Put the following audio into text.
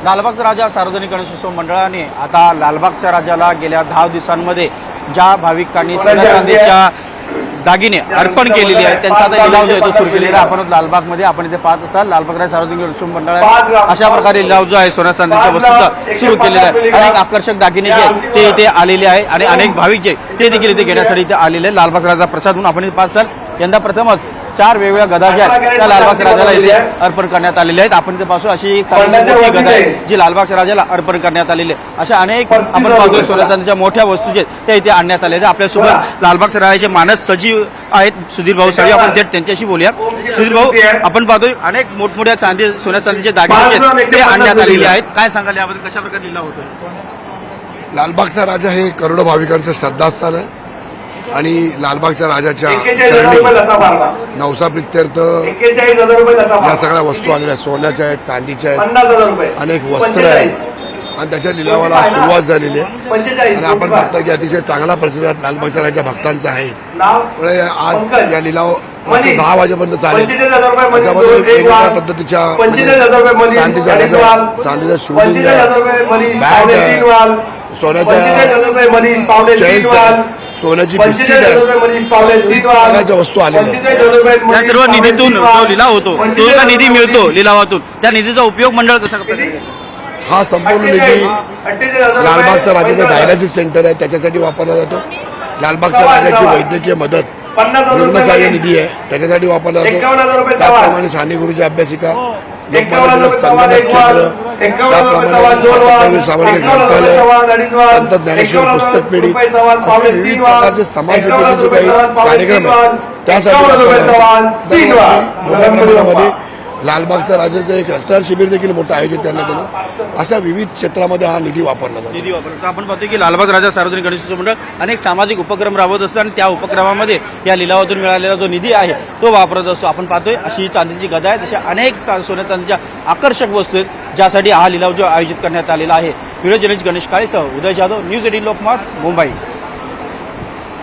लालबागचा राजा सार्वजनिक गणेशोत्सव मंडळाने आता लालबागच्या राजाला गेल्या 10 दिवसांमध्ये ज्या भाविकांनी सोन्या चांदीच्या दागिने अर्पण केलेले आहेत त्यांचा आता लिलाव जो आहे तो सुरू केलेला आहे। आपण लालबागमध्ये आपण इथे पाहत असाल लालबाग राजा सार्वजनिक गणेशोत्सव मंडळाने अशा प्रकारे लिलाव जो आहे सोन्या चांदीच्या वस्तूचा सुरू केलेला आहे। अनेक आकर्षक दागिने जे आहेत ते इथे आलेले आहे आणि अनेक भाविक जे ते देखील इथे घेण्यासाठी इथे आलेले आहे। लालबाग राजा प्रसाद म्हणून आपण इथे पाहत असाल यंदा प्रथमच 4 वेगवेगळ्या गदा ज्या आहेत त्या लालबागच्या राजाला इथे अर्पण करण्यात आलेल्या आहेत। आपण इथे पाहू अशी मोठी गदा आहे जी लालबागच्या राजाला अर्पण करण्यात आलेली आहे। अशा अनेक आपण पाहतोय सोन्या चांदीच्या मोठ्या वस्तू जे आहेत त्या इथे आणण्यात आलेल्या आहेत। आपल्यासोबत लालबागच्या राजाचे मानस सजीव आहेत सुधीर भाऊ साळवी, आपण थेट त्यांच्याशी बोलूया। सुधीर भाऊ, आपण पाहतोय अनेक मोठमोठ्या सोन्या चांदीचे दागिने ते आणण्यात आलेले आहेत, काय सांगाल याबद्दल, कशा प्रकारे लिलाव होतोय? लालबागचा राजा हे करोडो भाविकांचं श्रद्धास्थान आहे आणि लालबागच्या राजाच्या चरणी नवसा प्रित्यर्थ या सगळ्या वस्तू आलेल्या सोन्याच्या आहेत, चांदीच्या आहेत, अनेक वस्त्र आहेत आणि त्याच्या लिलावाला सुरुवात झालेली आहे आणि आपण बघतो की अतिशय चांगला प्रतिसाद लालबागच्या राजा भक्तांचा आहे। त्यामुळे आज या लिलाव 10 वाजेपर्यंत चालेल। त्याच्यामध्ये वेगवेगळ्या पद्धतीच्या चांदीच्या शूटिंग आहे, बॅट आहे, सोन्याच्या चेन्स, सोन्याची बिस्किट आहे, प्रकारच्या वस्तू आलेल्या त्या सर्व निधीतून जो लिलाव होतो तो जो निधी मिळतो लिलावातून त्या निधीचा उपयोग मंडळ कसा करतो? हा संपूर्ण निधी लालबागचा राजाचं डायलिसिस सेंटर आहे त्याच्यासाठी वापरला जातो। लालबागच्या राजाची वैद्यकीय मदत रुग्णसहाय्य निधी आहे त्याच्यासाठी वापरला जातो। त्याप्रमाणे साने गुरुजी अभ्यासिका, लोकमान्य संगणक केंद्र, त्याप्रमाणे सावर्गे ग्रंथालय, संत ज्ञानेश्वर पुस्तक पेढी असे विविध प्रकारचे समाजोपयोगी जे काही कार्यक्रम आहेत त्यासाठी मोठ्या प्रमाणामध्ये लालबागच्या राजाचं एक रक्तदान शिबिर देखील मोठं आयोजित करण्यात आलं। अशा विविध क्षेत्रामध्ये हा निधी वापरला जातो। आपण पाहतो की लालबाग राजा सार्वजनिक गणेशोत्सव मंडळ अनेक सामाजिक उपक्रम राबवत असतो आणि त्या उपक्रमामध्ये या लिलावातून मिळालेला जो निधी आहे तो वापरत असतो। आपण पाहतोय अशी चांदीची गदा आहे, तशा अनेक सोन्या चांदीच्या आकर्षक वस्तू आहेत ज्यासाठी हा लिलाव जो आयोजित करण्यात आलेला आहे। व्हिडिओ जर्नलिस्ट गणेश काळेसह उदय जाधव, न्यूज 18 लोकमत, मुंबई।